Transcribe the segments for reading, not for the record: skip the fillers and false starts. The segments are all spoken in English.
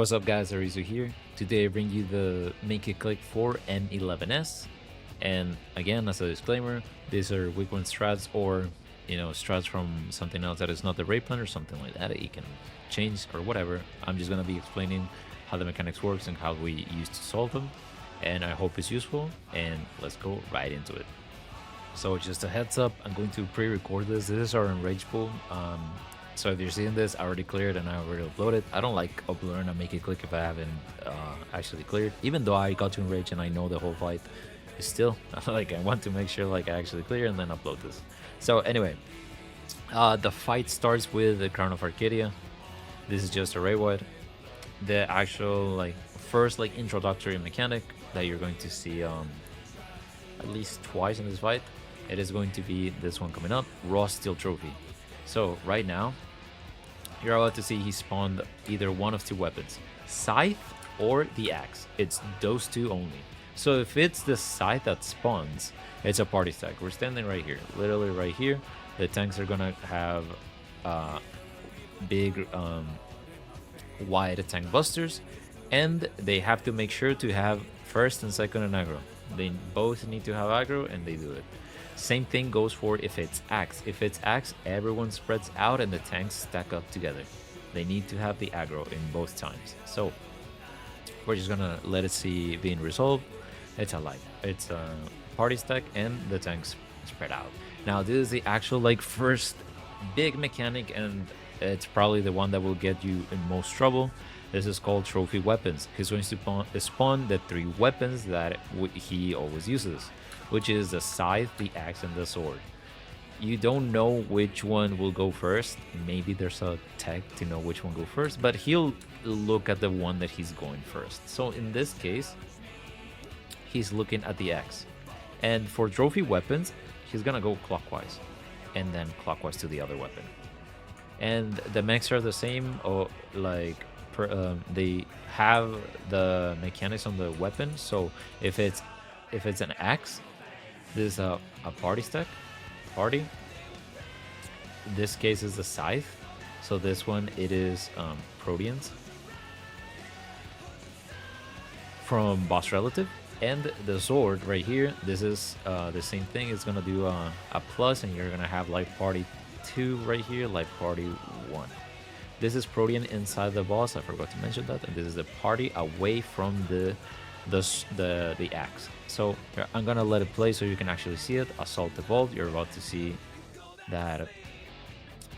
What's up guys, Arizu here. Today I bring you the Make It Click for M11S. And again, as a disclaimer, these are weak one strats or, strats from something else that is not the Raidplan or something like that. You can change or whatever. I'm just going to be explaining how the mechanics works and how we used to solve them. And I hope it's useful, and let's go right into it. So just a heads up, I'm going to pre-record this. This is our Enrage pool. So if you're seeing this, I already cleared and I already uploaded. I don't like uploading and make it click if I haven't actually cleared. Even though I got to Enrage and I know the whole fight, is still like I want to make sure like I actually clear and then upload this. So anyway, the fight starts with the Crown of Arcadia. This is just a Raidwide. The actual first introductory mechanic that you're going to see at least twice in this fight. It is going to be this one coming up, Raw Steel Trophy. So right now, you're about to see he spawned either one of two weapons, Scythe or the Axe. It's those two only. So if it's the Scythe that spawns, it's a party stack. We're standing right here, literally right here. The tanks are gonna have big wide tank busters, and they have to make sure to have first and second and aggro. They both need to have aggro, and they do it. Same thing goes for if it's Axe. If it's Axe, everyone spreads out and the tanks stack up together. They need to have the aggro in both times. So we're just gonna let it see being resolved. It's it's a party stack and the tanks spread out. Now this is the actual first big mechanic, and it's probably the one that will get you in most trouble. This is called trophy weapons. He's going to spawn the three weapons that he always uses, which is the Scythe, the Axe, and the Sword. You don't know which one will go first. Maybe there's a tech to know which one go first, but he'll look at the one that he's going first. So in this case, he's looking at the Axe. And for trophy weapons, he's gonna go clockwise, and then clockwise to the other weapon. And the mechs are the same, or they have the mechanics on the weapon. So if it's an Axe, this is a party stack. Party. This case is the Scythe. So this one, it is Proteans from Boss Relative. And the Sword right here, this is the same thing. It's gonna do a plus, and you're gonna have Life Party 2 right here, Life Party 1. This is Protean inside the boss. I forgot to mention that. And this is the party away from the Axe. So I'm gonna let it play so you can actually see it. Assault the Vault. You're about to see that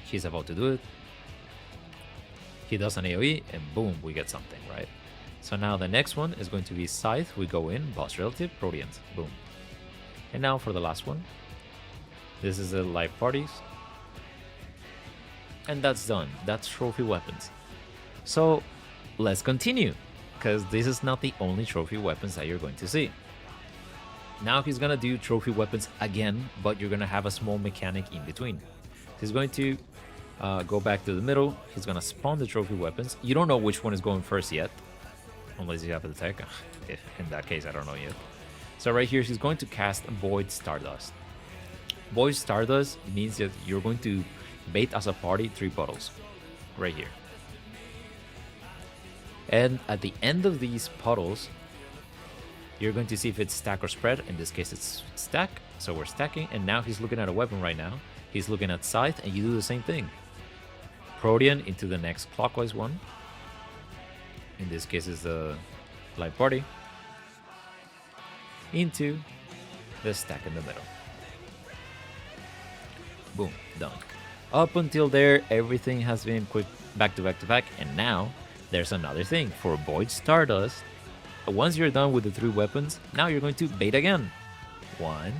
he's about to do it. He does an AoE, and boom, we get something, right? So now the next one is going to be Scythe. We go in, Boss Relative, Proteans, boom. And now for the last one, this is the live parties. And that's done. That's trophy weapons. So let's continue, because this is not the only trophy weapons that you're going to see. Now he's gonna do trophy weapons again, but you're gonna have a small mechanic in between. He's going to go back to the middle. He's gonna spawn the trophy weapons. You don't know which one is going first yet, unless you have the tech. In that case, I don't know yet. So right here, he's going to cast Void Stardust. Void Stardust means that you're going to bait as a party 3 bottles right here. And at the end of these puddles, you're going to see if it's stack or spread. In this case, it's stack, so we're stacking. And now he's looking at a weapon right now. He's looking at Scythe, and you do the same thing. Protean into the next clockwise one. In this case, is the live party. Into the stack in the middle. Boom, done. Up until there, everything has been quick back to back to back. And now, there's another thing. For Void Stardust, once you're done with the 3 weapons, now you're going to bait again. 1,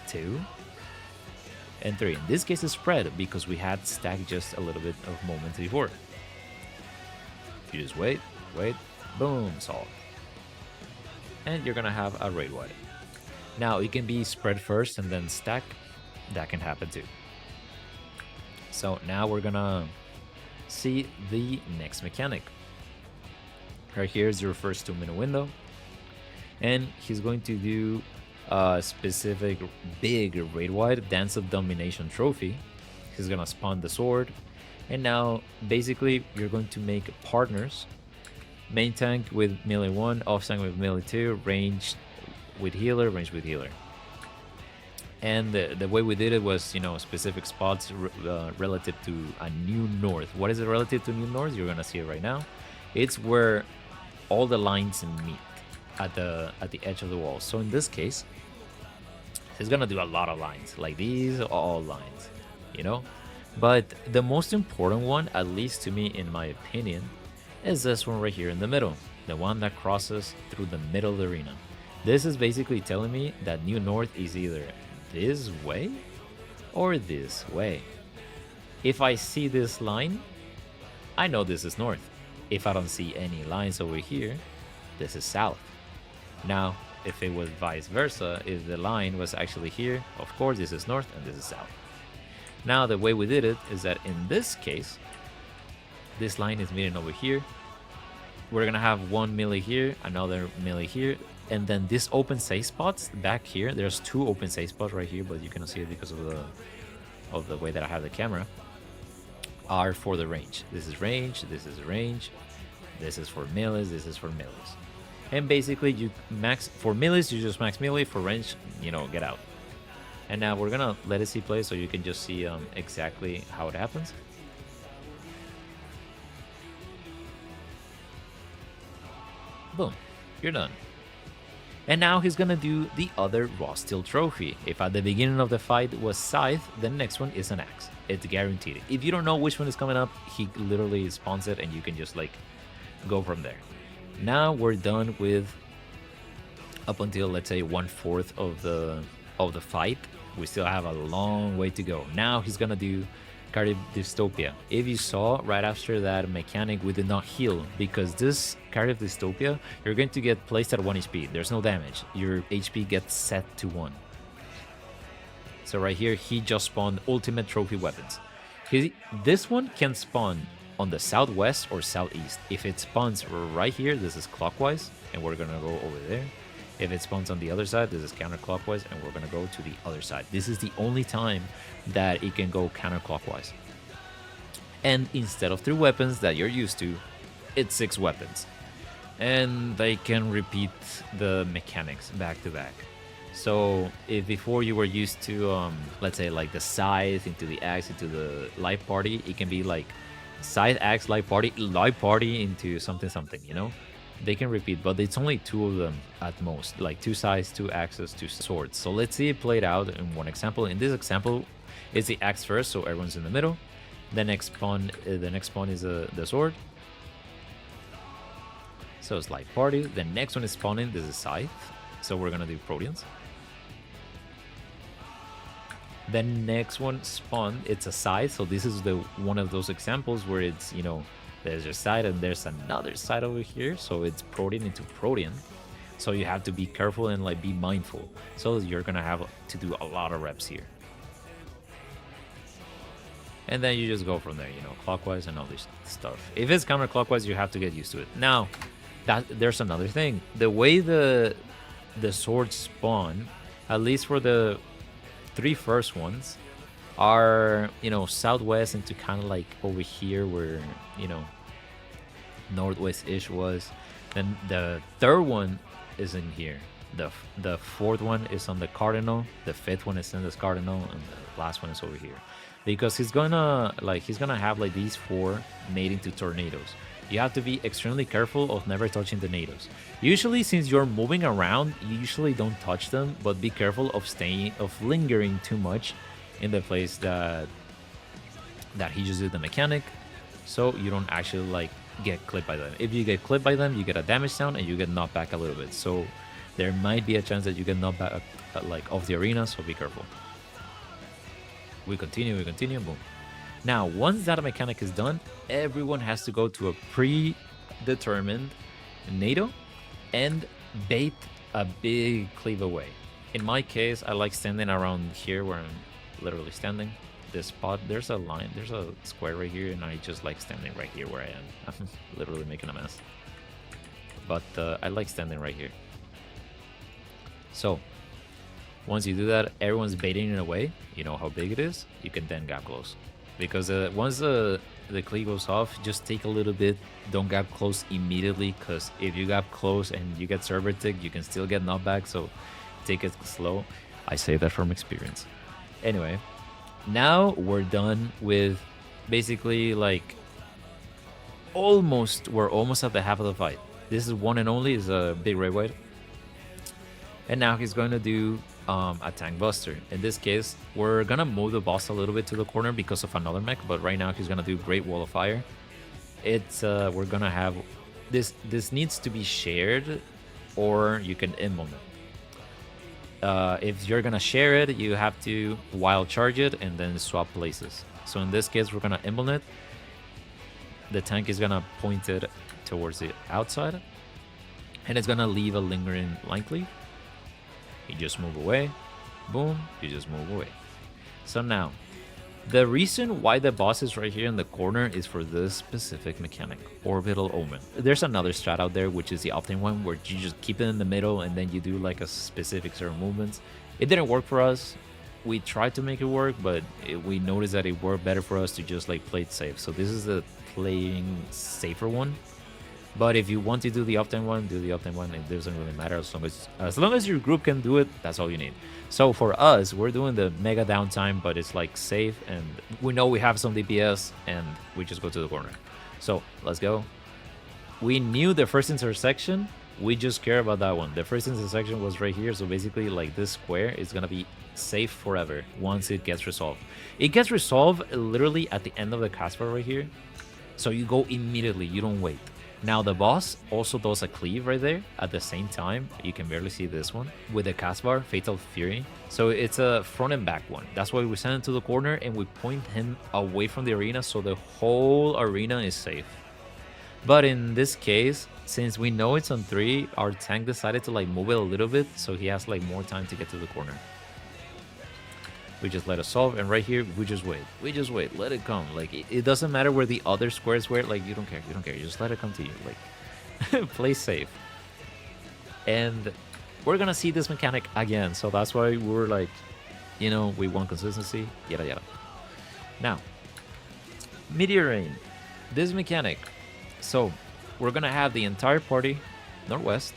2, and 3. In this case, it's spread because we had stacked just a little bit of moments before. You just wait, boom, solved. And you're gonna have a Raidwide. Now, it can be spread first and then stack. That can happen too. So now we're gonna see the next mechanic. Right here is your first 2-minute window, and he's going to do a specific big Raidwide Dance of Domination trophy. He's gonna spawn the Sword, And now basically you're going to make partners. Main tank with melee 1, off tank with melee 2, range with healer, range with healer. And the way we did it was, you know, specific spots relative to a new north. What is it relative to new north? You're gonna see it right now. It's where all the lines meet at the edge of the wall. So in this case, he's gonna do a lot of lines. Like these are all lines, you know. But the most important one, at least to me, in my opinion, is this one right here in the middle, the one that crosses through the middle of the arena. This is basically telling me that New North is either this way or this way. If I see this line, I know this is north. If I don't see any lines over here, this is south. Now, if it was vice versa, if the line was actually here, of course this is north and this is south. Now, the way we did it is that in this case, this line is meeting over here. We're gonna have one melee here, another melee here, and then this open safe spots back here. There's two open safe spots right here, but you cannot see it because of the way that I have the camera. Are for the range. This is range. This is range. This is for melees. This is for melees. And basically, you max for melees. You just max melee. For range, you know, get out. And now we're gonna let it see play so you can just see exactly how it happens. Boom, you're done. And now he's gonna do the other raw steel trophy. If at the beginning of the fight was scythe, the next one is an axe. It's guaranteed. If you don't know which one is coming up, he literally spawns it and you can just like go from there. Now we're done with up until, let's say, 1/4 of the fight. We still have a long way to go. Now he's gonna do Charybdistopia. If you saw right after that mechanic, we did not heal because this Charybdistopia, you're going to get placed at 1 HP. There's no damage. Your HP gets set to 1. So right here, he just spawned ultimate trophy weapons. This one can spawn on the southwest or southeast. If it spawns right here, this is clockwise, and we're gonna go over there. If it spawns on the other side, this is counterclockwise, and we're gonna go to the other side. This is the only time that it can go counterclockwise. And instead of 3 weapons that you're used to, it's 6 weapons. And they can repeat the mechanics back to back. So if before you were used to, let's say like the scythe into the axe into the life party, it can be like scythe, axe, life party into something, you know? They can repeat, but it's only 2 of them at most, like 2 scythes, 2 axes, 2 swords. So let's see it played out in one example. In this example, it's the axe first, so everyone's in the middle. The next spawn is the sword. So it's life party. The next one is spawning. This is scythe. So we're gonna do Proteans. The next one spawned. It's a scythe. So this is the one of those examples where it's, you know, there's your side and there's another side over here. So it's Protean into Protean. So you have to be careful and like be mindful. So you're gonna have to do a lot of reps here. And then you just go from there, you know, clockwise and all this stuff. If it's counterclockwise, you have to get used to it. Now, there's another thing. The way the swords spawn, at least for the 3 first ones, are, you know, southwest into kind of like over here where, you know, northwest-ish was. Then the 3rd one is in here. The 4th one is on the cardinal. The 5th one is in this cardinal, and the last one is over here. Because he's gonna have like these 4 made into tornadoes. You have to be extremely careful of never touching the tornadoes. Usually, since you're moving around, you usually don't touch them, but be careful of lingering too much in the place that he just did the mechanic, so you don't actually like get clipped by them. If you get clipped by them, you get a damage sound and you get knocked back a little bit. So there might be a chance that you get knocked back like off the arena, so be careful. We continue, boom. Now, once that mechanic is done, everyone has to go to a predetermined NATO and bait a big cleave away. In my case, I like standing around here where I'm literally standing. This spot, there's a line, there's a square right here, and I just like standing right here where I am. I'm literally making a mess. But I like standing right here. So, once you do that, everyone's baiting it away. You know how big it is. You can then get close. because once the click goes off, just take a little bit. Don't get close immediately, because if you get close and you get server tick, you can still get knockback. So take it slow. I say that from experience. Anyway, now we're done with basically like we're almost at the half of the fight. This is one and only is a big Raidwide. And now he's going to do a tank buster. In this case, we're gonna move the boss a little bit to the corner because of another mech, but right now he's gonna do Great Wall of Fire. It's we're gonna have this needs to be shared, or you can implement. If you're gonna share it, you have to wild charge it and then swap places. So in this case, we're gonna implement. The tank is gonna point it towards the outside, and it's gonna leave a lingering line cleave. You just move away, boom, you just move away. So now, the reason why the boss is right here in the corner is for this specific mechanic, Orbital Omen. There's another strat out there, which is the often one, where you just keep it in the middle and then you do like a specific certain movements. It didn't work for us. We tried to make it work, but we noticed that it worked better for us to just like play it safe. So this is the playing safer one. But if you want to do the often one, do the often one. It doesn't really matter as long as your group can do it. That's all you need. So for us, we're doing the mega downtime, but it's like safe, and we know we have some DPS, and we just go to the corner. So let's go. We knew the first intersection. We just care about that one. The first intersection was right here. So basically, like this square is gonna be safe forever once it gets resolved. It gets resolved literally at the end of the cast bar right here. So you go immediately. You don't wait. Now the boss also does a cleave right there at the same time. You can barely see this one with the cast bar, Fatal Fury. So it's a front and back one. That's why we send him to the corner and we point him away from the arena so the whole arena is safe. But in this case, since we know it's on 3, our tank decided to like move it a little bit so he has like more time to get to the corner. We just let it solve, and right here we just wait. We just wait. Let it come. Like it doesn't matter where the other squares were. Like you don't care. You don't care. You just let it come to you. Like play safe. And we're gonna see this mechanic again. So that's why we're like, you know, we want consistency. Yada yada. Now, Meteorain, this mechanic. So we're gonna have the entire party northwest.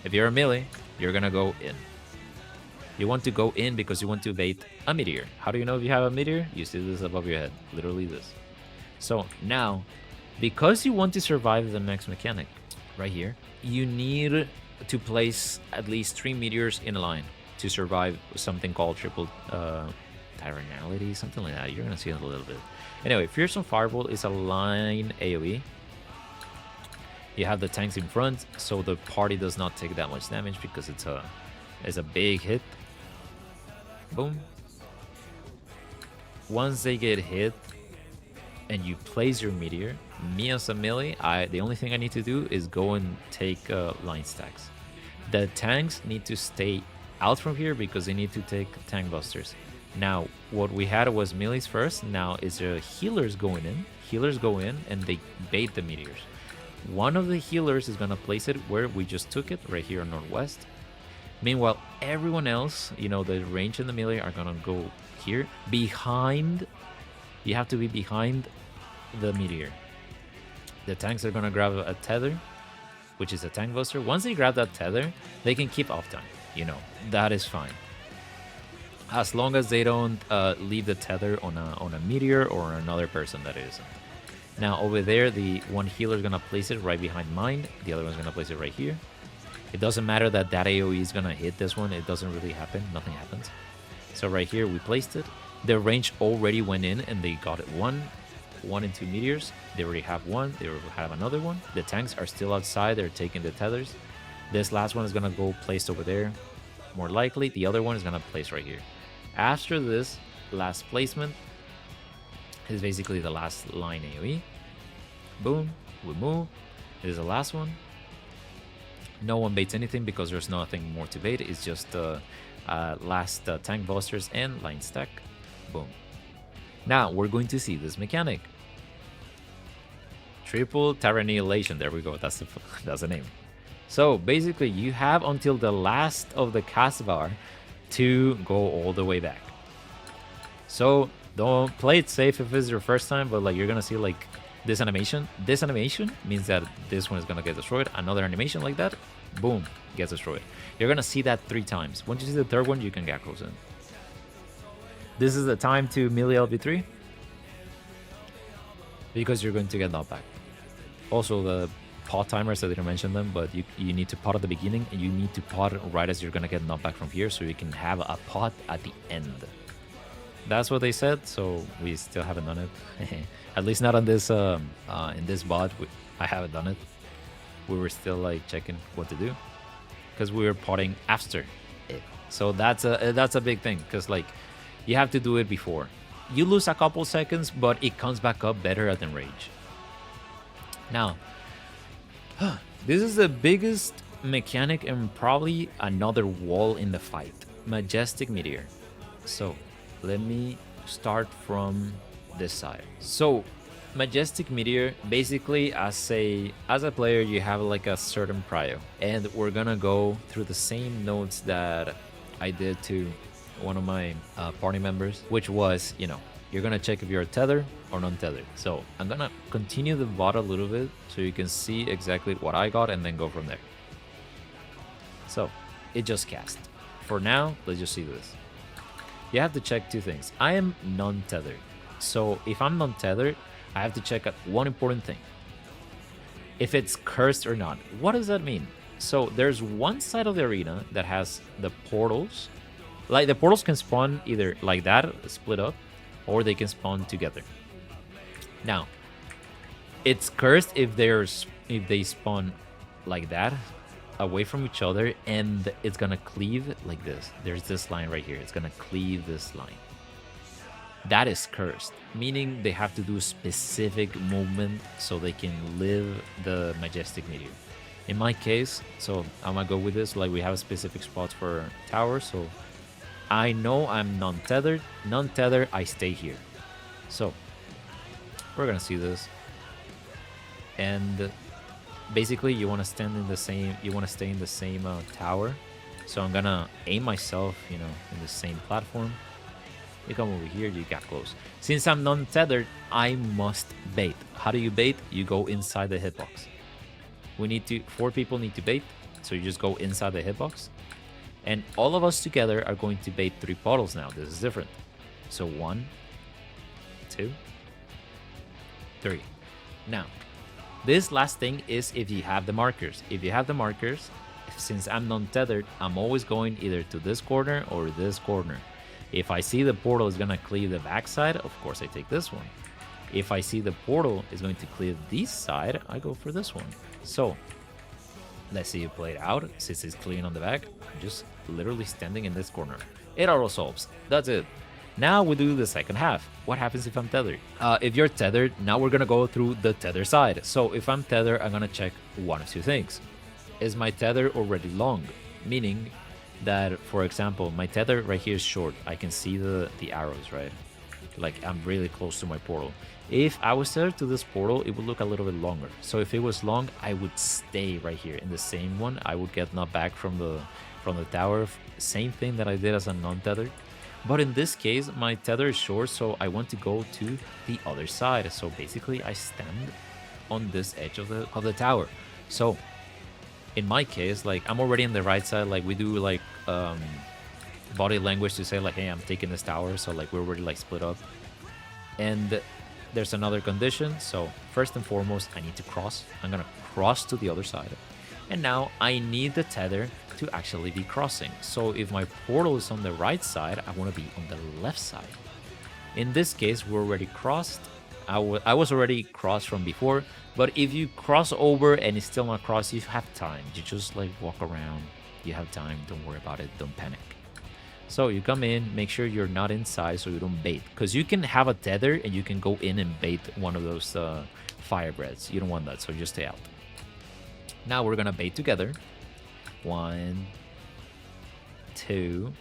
If you're a melee, you're gonna go in. You want to go in because you want to bait a meteor. How do you know if you have a meteor? You see this above your head. Literally this. So now, because you want to survive the next mechanic, right here, you need to place at least 3 meteors in a line to survive something called triple Tyrannihilation, something like that. You're going to see it a little bit. Anyway, Fearsome Fireball is a line AoE. You have the tanks in front, so the party does not take that much damage because it's a big hit. Boom. Once they get hit and you place your meteor, me as a melee, the only thing I need to do is go and take line stacks. The tanks need to stay out from here because they need to take tank busters. Now, what we had was melees first. Now is the healers going in. Healers go in and they bait the meteors. One of the healers is gonna place it where we just took it, right here on northwest. Meanwhile, everyone else, you know, the range and the melee are gonna go here behind. You have to be behind the meteor. The tanks are gonna grab a tether, which is a tank buster. Once they grab that tether, they can keep off time. You know, that is fine, as long as they don't leave the tether on a meteor or another person that isn't. Now over there, the one healer is gonna place it right behind mine. The other one's gonna place it right here. It doesn't matter that AoE is gonna hit this one. It doesn't really happen. Nothing happens. So right here we placed it. The range already went in and they got it. One and 2 meteors. They already have one. They already have another one. The tanks are still outside. They're taking the tethers. This last one is gonna go placed over there. More likely, the other one is gonna place right here. After this last placement is basically the last line AoE. Boom. We move. It is the last one. No one baits anything because there's nothing more to bait. It's just last tank busters and line stack. Boom. Now we're going to see this mechanic. Triple Tyrannihilation. There we go. That's the name. So basically, you have until the last of the cast bar to go all the way back. So Don't play it safe if it's your first time, but like you're gonna see like this animation. This animation means that this one is gonna get destroyed. Another animation like that, boom, gets destroyed. You're gonna see that 3 times. Once you see the third one, you can get close in. This is the time to melee LV3 because you're going to get knockback. Also, the pot timers, I didn't mention them, but you need to pot at the beginning and you need to pot right as you're gonna get knockback from here, so you can have a pot at the end. That's what they said, so we still haven't done it. At least not on this in this bot. I haven't done it. We were still like checking what to do because we were potting after it. So that's a big thing, because like you have to do it before. You lose a couple seconds, but it comes back up better than rage. Now, this is the biggest mechanic and probably another wall in the fight. Majestic Meteor. So let me start from this side. So Majestic Meteor, basically as a player, you have like a certain prio, and we're gonna go through the same notes that I did to one of my party members, which was, you know, you're gonna check if you're tethered or non-tethered. So I'm gonna continue the bot a little bit so you can see exactly what I got and then go from there. So it just cast. For now, let's just see this. You have to check 2 things. I am non-tethered. So if I'm non-tethered, I have to check out one important thing. If it's cursed or not. What does that mean? So there's one side of the arena that has the portals. Like the portals can spawn either like that, split up, or they can spawn together. Now, it's cursed if they spawn like that, away from each other, and it's gonna cleave like this. There's this line right here. It's gonna cleave this line. That is cursed, meaning they have to do specific movement so they can live the Majestic Meteor. In my case, so I'm gonna go with this, like we have specific spots for towers, so I know I'm non-tethered. Non-tethered, I stay here. So we're gonna see this, and basically you want to stand in the same, you want to stay in the same tower. So I'm gonna aim myself, you know, in the same platform. You come over here, you get close. Since I'm non-tethered, I must bait. How do you bait? You go inside the hitbox. 4 people need to bait, so you just go inside the hitbox. And all of us together are going to bait 3 portals now. This is different. So 1, 2, 3. Now, this last thing is if you have the markers. If you have the markers, since I'm non-tethered, I'm always going either to this corner or this corner. If I see the portal is going to cleave the backside, of course I take this one. If I see the portal is going to cleave this side, I go for this one. So, let's see you play it out. Since it's clean on the back, I'm just literally standing in this corner. It auto solves. That's it. Now we do the second half. What happens if I'm tethered? If you're tethered, now we're going to go through the tether side. So if I'm tethered, I'm going to check one of 2 things. Is my tether already long? Meaning that, for example, my tether right here is short. I can see the arrows, right? Like I'm really close to my portal. If I was tethered to this portal, it would look a little bit longer. So if it was long, I would stay right here in the same one. I would get knocked back from the tower. Same thing that I did as a non-tethered. But in this case, my tether is short, so I want to go to the other side. So basically, I stand on this edge of the tower. So in my case, like I'm already on the right side. Like we do like body language to say like, hey, I'm taking this tower. So like we're already like split up. And there's another condition. So first and foremost, I need to cross. I'm gonna cross to the other side. And now I need the tether to actually be crossing. So if my portal is on the right side, I want to be on the left side. In this case, we're already crossed. I was already crossed from before, but if you cross over and it's still not crossed, you have time. You just like walk around. You have time. Don't worry about it. Don't panic. So you come in, make sure you're not inside so you don't bait. Because you can have a tether and you can go in and bait one of those firebreads. You don't want that, so just stay out. Now we're going to bait together. 1, 2.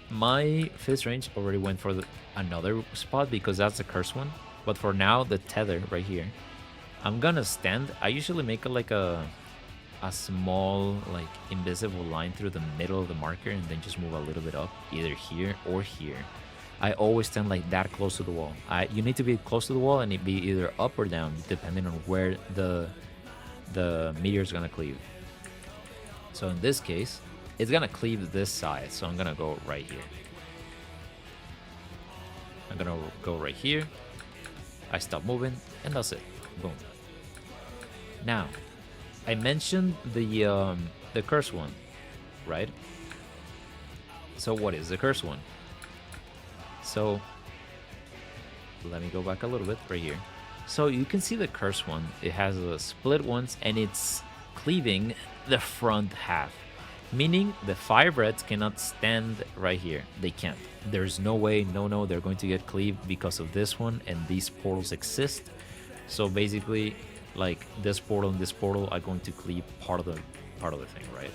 My fist range already went for another spot because that's the cursed one. But for now, the tether right here, I'm gonna stand. I usually make like a small like invisible line through the middle of the marker and then just move a little bit up, either here or here. I always stand like that close to the wall. You need to be close to the wall and it be either up or down depending on where the meteor is gonna cleave. So in this case, it's gonna cleave this side, so I'm gonna go right here. I'm gonna go right here. I stop moving, and that's it. Boom. Now, I mentioned the curse one, right? So what is the curse one? So let me go back a little bit right here. So you can see the curse one. It has a split ones, and it's cleaving the front half, meaning the 5 reds cannot stand right here. They can't. There's no way, no, they're going to get cleaved because of this one, and these portals exist. So basically, like this portal and this portal are going to cleave part of the thing, right?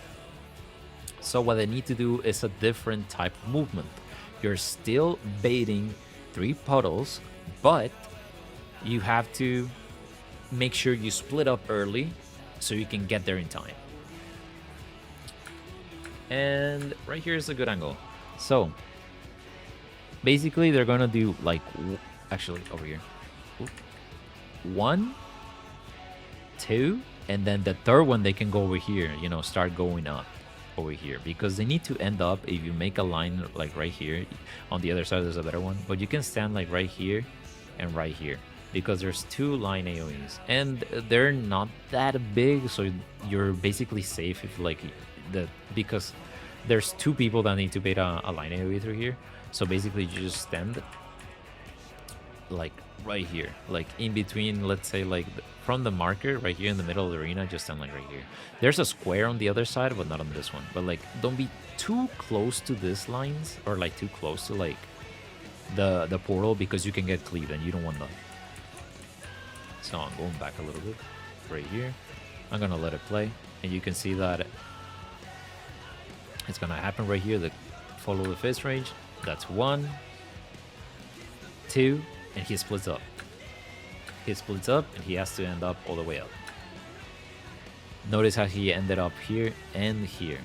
So what I need to do is a different type of movement. You're still baiting 3 puddles, but you have to make sure you split up early so you can get there in time. And right here is a good angle. So basically they're gonna do like, actually over here, 1, 2, and then the third one they can go over here, you know, start going up over here, because they need to end up, if you make a line like right here, on the other side there's a better one, but you can stand like right here and right here, because there's 2 line AoEs and they're not that big, so you're basically safe if like because there's 2 people that need to bait a line AoE through here. So basically you just stand like right here, like in between, let's say like from the marker right here in the middle of the arena, just stand like right here. There's a square on the other side, but not on this one. But like don't be too close to these lines, or like too close to like the portal, because you can get cleaved and you don't want that. So I'm going back a little bit right here. I'm gonna let it play, and you can see that it's gonna happen right here. The follow the fist range. That's 1, 2, and he splits up. He splits up, and he has to end up all the way up. Notice how he ended up here and here.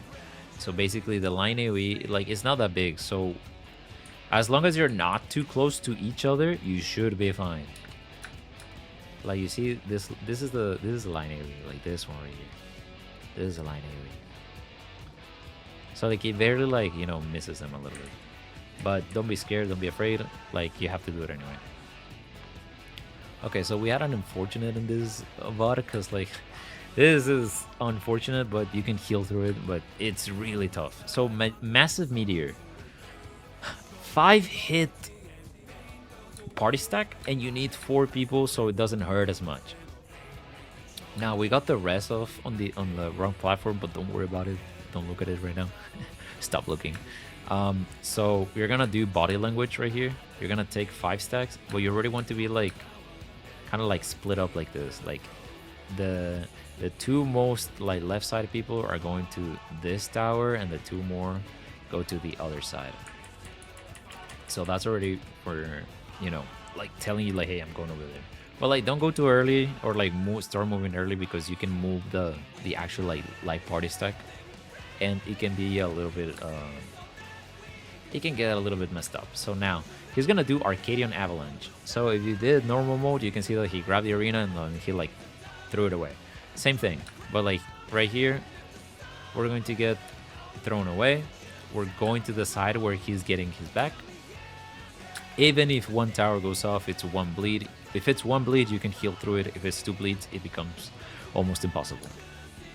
So basically the line AoE, like, it's not that big, so as long as you're not too close to each other, you should be fine. Like you see, this is the line AoE, like this one right here. This is a line AoE. So like it barely, like, you know, misses them a little bit. But don't be scared, don't be afraid, like you have to do it anyway. Okay, so we had an unfortunate in this VOD, because like this is unfortunate, but you can heal through it, but it's really tough. So Massive Meteor, 5-hit party stack, and you need 4 people, so it doesn't hurt as much. Now we got the rest off on the wrong platform, but don't worry about it. Don't look at it right now. Stop looking. So you're gonna do body language right here. You're gonna take 5 stacks, but you already want to be like kind of like split up like this. Like the 2 most like left side people are going to this tower, and the 2 more go to the other side. So that's already for, you know, like telling you like, hey, I'm going over there. But like don't go too early, or like start moving early, because you can move the actual like light party stack, and it can be a little bit it can get a little bit messed up. So now he's gonna do Arcadion Avalanche. So if you did normal mode, you can see that he grabbed the arena and then he like threw it away. Same thing, but like right here, we're going to get thrown away. We're going to the side where he's getting his back. Even if 1 tower goes off, it's 1 bleed. If it's 1 bleed, you can heal through it. If it's 2 bleeds, it becomes almost impossible.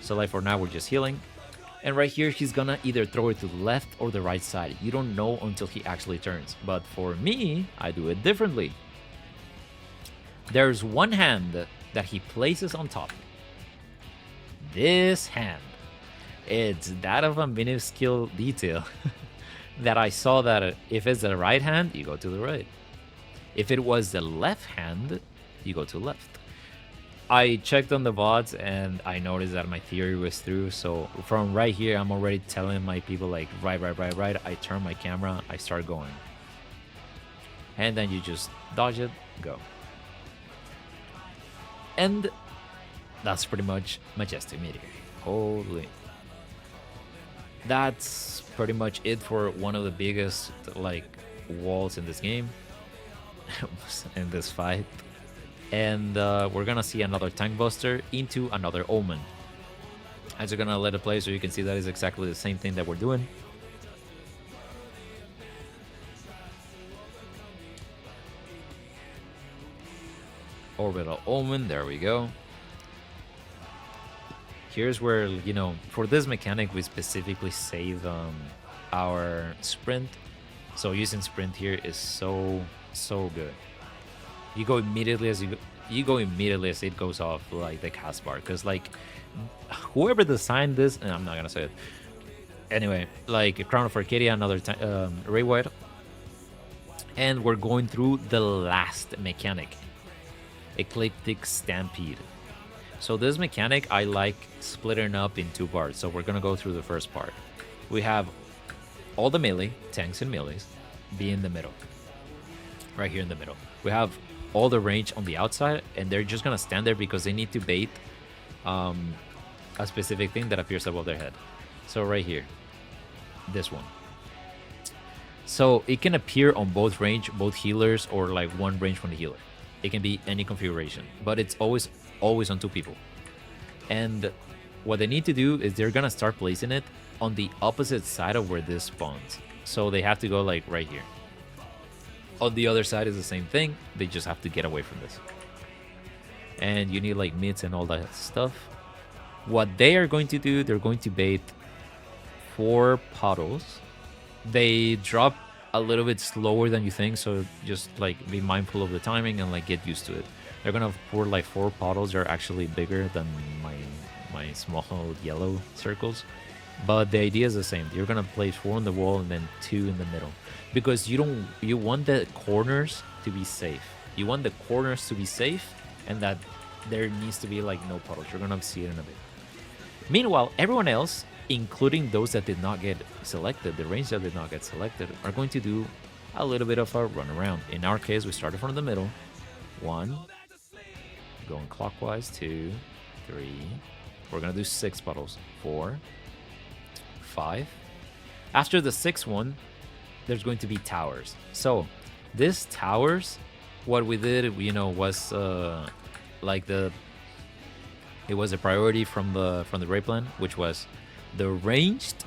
So like for now, we're just healing. And right here, he's gonna either throw it to the left or the right side. You don't know until he actually turns. But for me, I do it differently. There's 1 hand that he places on top. This hand. It's that of a minuscule detail that I saw that if it's the right hand, you go to the right. If it was the left hand, you go to the left. I checked on the VODs and I noticed that my theory was through. So from right here, I'm already telling my people like, right. I turn my camera, I start going. And then you just dodge it, go. And that's pretty much Majestic Meteor. Holy. That's pretty much it for one of the biggest like walls in this game, in this fight. And we're gonna see another tank buster into another omen. As you're gonna let it play so you can see that is exactly the same thing that we're doing. Orbital Omen, there we go. Here's where, you know, for this mechanic we specifically save our sprint. So using sprint here is so good. You go immediately as it goes off like the cast bar, because like whoever designed this, and I'm not gonna say it anyway, like Crown of Arcadia, another Raidwide, and we're going through the last mechanic, Ecliptic Stampede. So this mechanic I like splitting up in two parts. So we're gonna go through the first part. We have all the melee tanks and melees be in the middle, right here in the middle. We have all the range on the outside, and they're just gonna stand there because they need to bait a specific thing that appears above their head. So right here, this one. So it can appear on both range, both healers, or like one range from the healer. It can be any configuration, but it's always on two people. And what they need to do is they're gonna start placing it on the opposite side of where this spawns. So they have to go like right here. On the other side is the same thing. They just have to get away from this. And you need like mids and all that stuff. What they are going to do, they're going to bait 4 puddles. They drop a little bit slower than you think, so just like be mindful of the timing and like get used to it. They're gonna pour like 4 puddles. They're actually bigger than my small yellow circles, but the idea is the same. You're gonna place 4 on the wall and then 2 in the middle, because you want the corners to be safe. You want the corners to be safe, and that there needs to be like no puddles. You're gonna see it in a bit. Meanwhile, everyone else, including those that did not get selected, the range that did not get selected, are going to do a little bit of a run around. In our case, we started from the middle. 1, going clockwise, 2, 3. We're gonna do 6 puddles. 4, 5. After the 6th one, there's going to be towers. So this towers, what we did, you know, was like it was a priority from the Raidplan, which was the ranged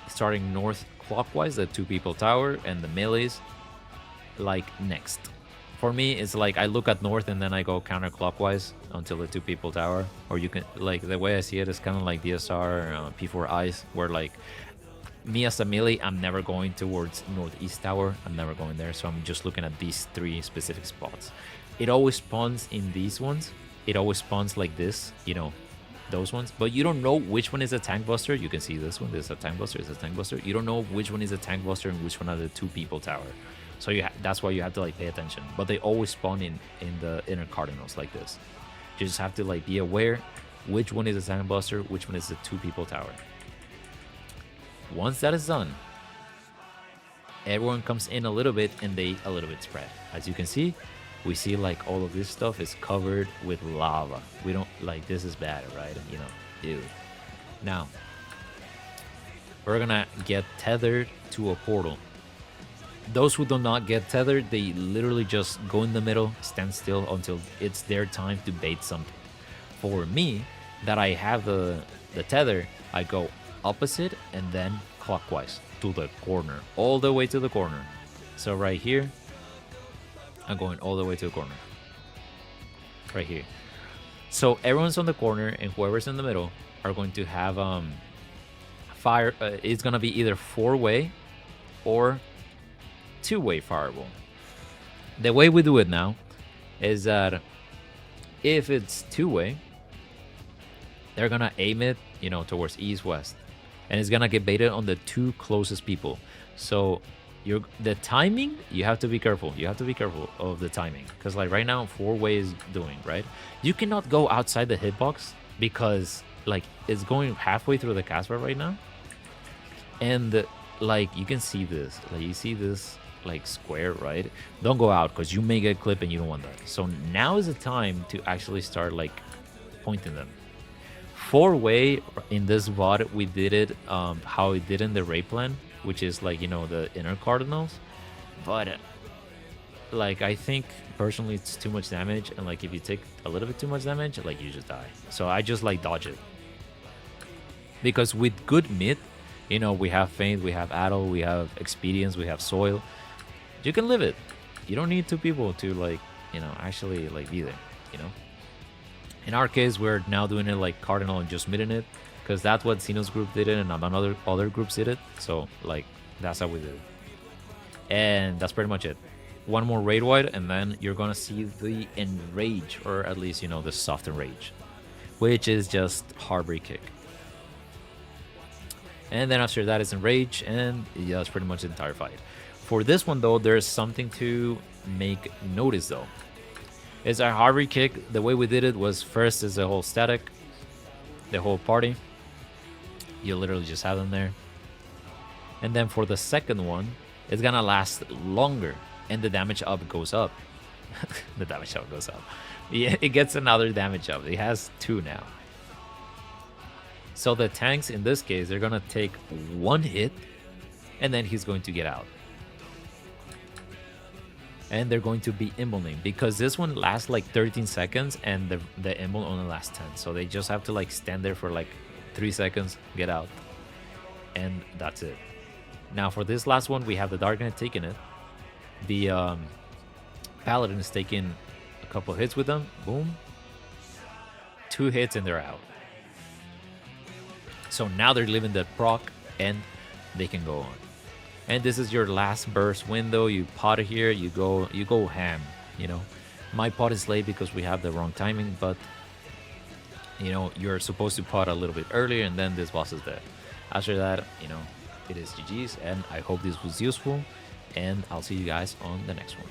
starting north clockwise, the 2 people tower, and the melees like next. For me, it's like I look at north and then I go counterclockwise until the 2 people tower. Or you can, like, the way I see it is kind of like DSR, P4 Ice, where like me as a melee, I'm never going towards northeast tower. I'm never going there, so I'm just looking at these 3 specific spots. It always spawns in these ones. It always spawns like this, you know, those ones, but you don't know which one is a tank buster. You can see this one, this is a tank buster, this is a tank buster. You don't know which one is a tank buster and which one are the 2 people tower. So that's why you have to like pay attention. But they always spawn in the inner cardinals like this. You just have to like be aware which one is a tank buster, which one is the 2 people tower. Once that is done, everyone comes in a little bit and they a little bit spread. As you can see, we see like all of this stuff is covered with lava. We don't like, this is bad, right? You know, dude. Now, we're gonna get tethered to a portal. Those who do not get tethered, they literally just go in the middle, stand still until it's their time to bait something. For me, that I have the tether, I go opposite and then clockwise to the corner, all the way to the corner. So right here, I'm going all the way to the corner. Right here. So everyone's on the corner, and whoever's in the middle are going to have fire. It's gonna be either 4-way or 2-way fireball. The way we do it now is that if it's 2-way, they're gonna aim it, you know, towards east-west, and it's gonna get baited on the 2 closest people. So the timing, you have to be careful. You have to be careful of the timing, because like right now 4-way is doing right. You cannot go outside the hitbox because like it's going halfway through the cast bar right now, and like you can see this, like you see this like square, right? Don't go out because you may get clipped and you don't want that. So now is the time to actually start like pointing them. 4-way in this VOD, we did it how we did in the Raidplan, which is like, you know, the inner cardinals. But like, I think personally it's too much damage, and like if you take a little bit too much damage, like you just die. So I just like dodge it. Because with good mid, you know, we have Feint, we have Addle, we have Expedience, we have Soil. You can live it. You don't need two people to like, you know, actually like be there, you know. In our case, we're now doing it like Cardinal and just miding it, because that's what Xeno's group did it, and other groups did it. So like that's how we did it. And that's pretty much it. One more Raidwide, and then you're gonna see the Enrage, or at least, you know, the soft Enrage, which is just Heartbreak Kick. And then after that is Enrage, and yeah, that's pretty much the entire fight. For this one though, there's something to make notice though. Is our Heartbreak Kick, the way we did it was first is the whole static, the whole party. You literally just have them there. And then for the second one, it's gonna last longer, and the damage up goes up. The damage up goes up. Yeah, it gets another damage up. It has 2 now. So the tanks in this case, they're gonna take 1 hit, and then he's going to get out. And they're going to be immune, because this one lasts like 13 seconds and the immune only lasts 10. So they just have to like stand there for like 3 seconds, get out, and that's it. Now for this last one, we have the Dark Knight taking it. The Paladin is taking a couple hits with them. Boom. 2 hits and they're out. So now they're living that proc and they can go on. And this is your last burst window. You pot it here, you go ham, you know. My pot is late because we have the wrong timing, but you know, you're supposed to pot a little bit earlier, and then this boss is dead. After that, you know, it is GG's, and I hope this was useful, and I'll see you guys on the next one.